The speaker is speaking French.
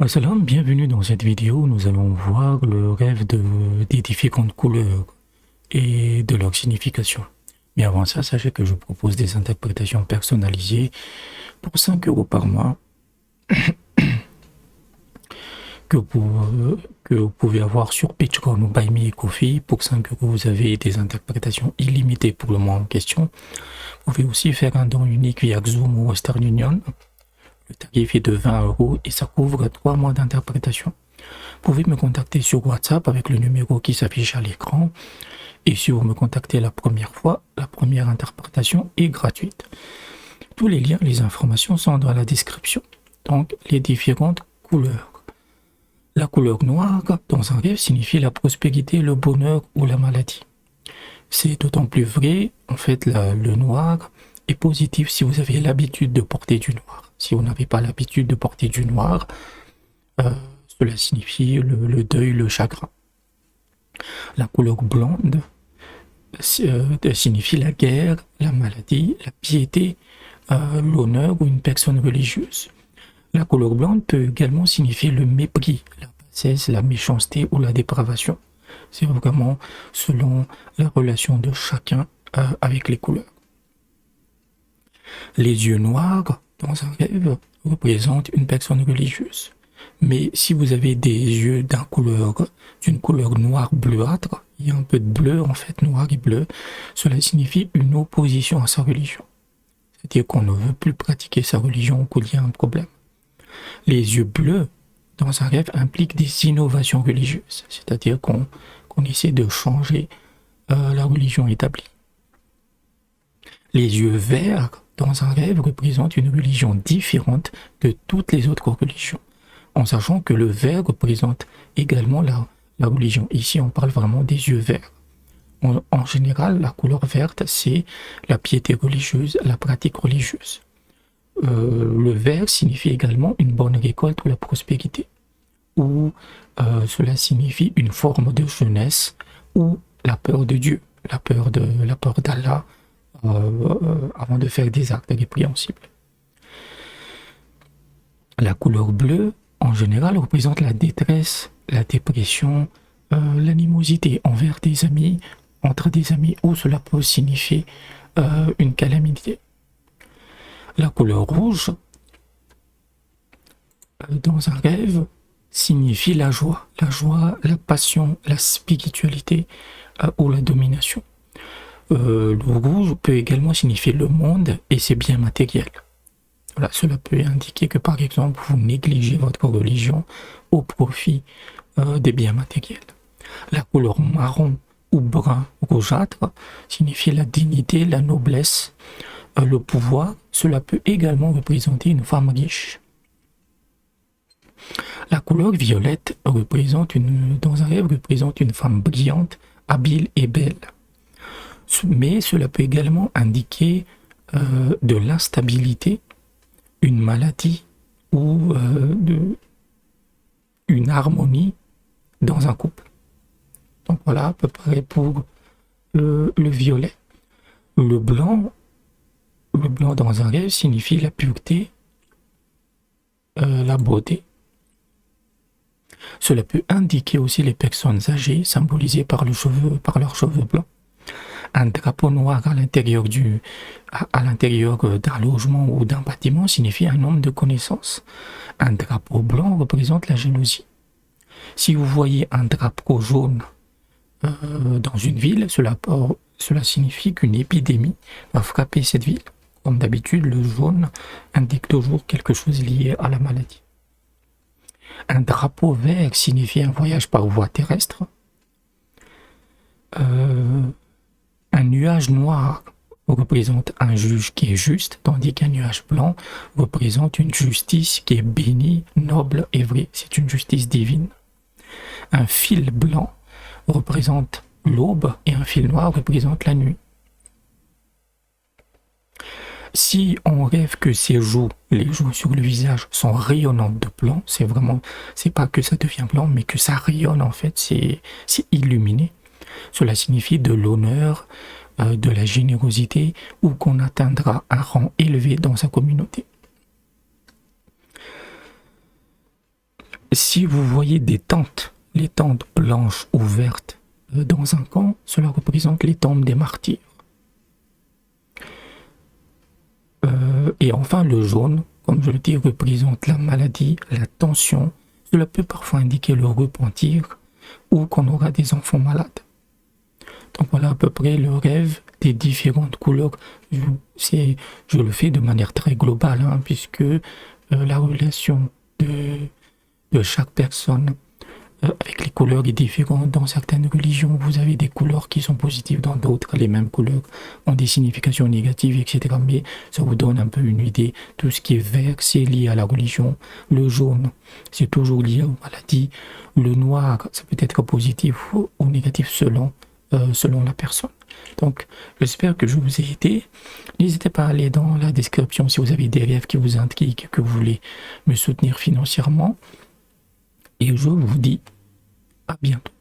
Salam, bienvenue dans cette vidéo. Nous allons voir le rêve des différentes couleurs et de leur signification. Mais avant ça, sachez que je propose des interprétations personnalisées pour 5 euros par mois que vous pouvez avoir sur Patreon ou Buy Me a Coffee. Pour 5 euros, vous avez des interprétations illimitées pour le mois en question. Vous pouvez aussi faire un don unique via Zoom ou Western Union. Le tarif est de 20 euros et ça couvre 3 mois d'interprétation. Vous pouvez me contacter sur WhatsApp avec le numéro qui s'affiche à l'écran. Et si vous me contactez la première fois, la première interprétation est gratuite. Tous les liens, les informations sont dans la description. Donc, les différentes couleurs. La couleur noire, dans un rêve, signifie la prospérité, le bonheur ou la maladie. C'est d'autant plus vrai, en fait, le noir est positif si vous avez l'habitude de porter du noir. Si vous n'avez pas l'habitude de porter du noir, cela signifie le deuil, le chagrin. La couleur blonde signifie la guerre, la maladie, la piété, l'honneur ou une personne religieuse. La couleur blonde peut également signifier le mépris, la bassesse, la méchanceté ou la dépravation. C'est vraiment selon la relation de chacun avec les couleurs. Les yeux noirs dans un rêve représentent une personne religieuse. Mais si vous avez des yeux d'une couleur noire bleuâtre, il y a un peu de bleu en fait, noir et bleu, cela signifie une opposition à sa religion. C'est-à-dire qu'on ne veut plus pratiquer sa religion ou qu'il y a un problème. Les yeux bleus dans un rêve impliquent des innovations religieuses, c'est-à-dire qu'on essaie de changer la religion établie. Les yeux verts dans un rêve représentent une religion différente de toutes les autres religions, en sachant que le vert représente également la religion. Ici, on parle vraiment des yeux verts. En général, la couleur verte, c'est la piété religieuse, la pratique religieuse. Le vert signifie également une bonne récolte ou la prospérité, ou cela signifie une forme de jeunesse ou la peur de Dieu, la peur d'Allah, avant de faire des actes répréhensibles. La couleur bleue, en général, représente la détresse, la dépression, l'animosité envers des amis, entre des amis, ou cela peut signifier une calamité. La couleur rouge, dans un rêve, signifie la joie, la passion, la spiritualité ou la domination. Le rouge peut également signifier le monde et ses biens matériels. Voilà, cela peut indiquer que par exemple vous négligez votre religion au profit des biens matériels. La couleur marron ou brun rougeâtre signifie la dignité, la noblesse, le pouvoir. Cela peut également représenter une femme riche. La couleur violette dans un rêve représente une femme brillante, habile et belle. Mais cela peut également indiquer de l'instabilité, une maladie ou une harmonie dans un couple. Donc voilà à peu près pour le violet. Le blanc dans un rêve signifie la pureté, la beauté. Cela peut indiquer aussi les personnes âgées, symbolisées par leurs cheveux blancs. Un drapeau noir à l'intérieur d'un logement ou d'un bâtiment signifie un homme de connaissance. Un drapeau blanc représente la jalousie. Si vous voyez un drapeau jaune dans une ville, cela signifie qu'une épidémie va frapper cette ville. Comme d'habitude, le jaune indique toujours quelque chose lié à la maladie. Un drapeau vert signifie un voyage par voie terrestre. Un nuage noir représente un juge qui est juste, tandis qu'un nuage blanc représente une justice qui est bénie, noble et vraie. C'est une justice divine. Un fil blanc représente l'aube et un fil noir représente la nuit. Si on rêve que les joues sur le visage sont rayonnantes de blanc, c'est pas que ça devient blanc, mais que ça rayonne en fait, c'est illuminé. Cela signifie de l'honneur, de la générosité, ou qu'on atteindra un rang élevé dans sa communauté. Si vous voyez des tentes, les tentes blanches ou vertes dans un camp, cela représente les tombes des martyrs. Et enfin, le jaune, comme je le dis, représente la maladie, la tension. Cela peut parfois indiquer le repentir ou qu'on aura des enfants malades. Donc voilà à peu près le rêve des différentes couleurs. Je le fais de manière très globale, hein, puisque la relation de chaque personne avec les couleurs est différente. Dans certaines religions, vous avez des couleurs qui sont positives, dans d'autres, les mêmes couleurs ont des significations négatives, etc. Mais ça vous donne un peu une idée. Tout ce qui est vert, c'est lié à la religion. Le jaune, c'est toujours lié aux maladies. Le noir, ça peut être positif ou négatif selon la personne. Donc, j'espère que je vous ai aidé. N'hésitez pas à aller dans la description si vous avez des rêves qui vous intriguent, que vous voulez me soutenir financièrement. Et je vous dis à bientôt.